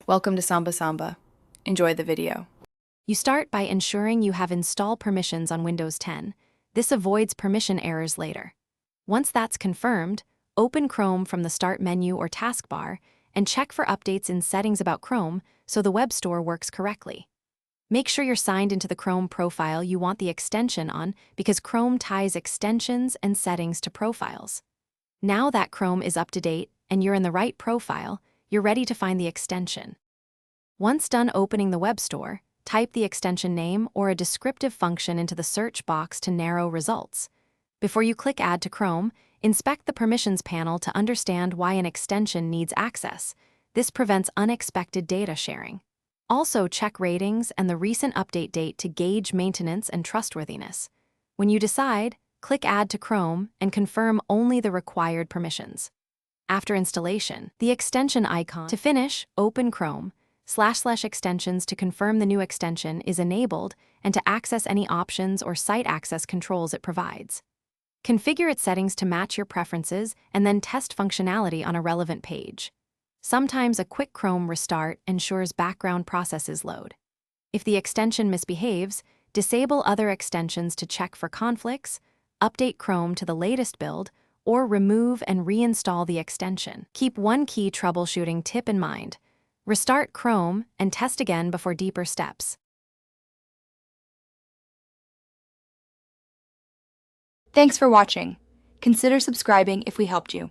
Welcome to Samba Samba. Enjoy the video. You start by ensuring you have install permissions on Windows 10. This avoids permission errors later. Once that's confirmed, open Chrome from the Start menu or taskbar and check for updates in Settings about Chrome so the web store works correctly. Make sure you're signed into the Chrome profile you want the extension on because Chrome ties extensions and settings to profiles. Now that Chrome is up to date and you're in the right profile, you're ready to find the extension. Once done opening the web store, type the extension name or a descriptive function into the search box to narrow results. Before you click Add to Chrome, inspect the Permissions panel to understand why an extension needs access. This prevents unexpected data sharing. Also, check ratings and the recent update date to gauge maintenance and trustworthiness. When you decide, click Add to Chrome and confirm only the required permissions. After installation, the extension icon. To finish, open Chrome. //extensions to confirm the new extension is enabled and to access any options or site access controls it provides. Configure its settings to match your preferences and then test functionality on a relevant page. Sometimes a quick Chrome restart ensures background processes load. If the extension misbehaves, disable other extensions to check for conflicts, update Chrome to the latest build, or remove and reinstall the extension. Keep one key troubleshooting tip in mind. Restart Chrome and test again before deeper steps. Thanks for watching. Consider subscribing if we helped you.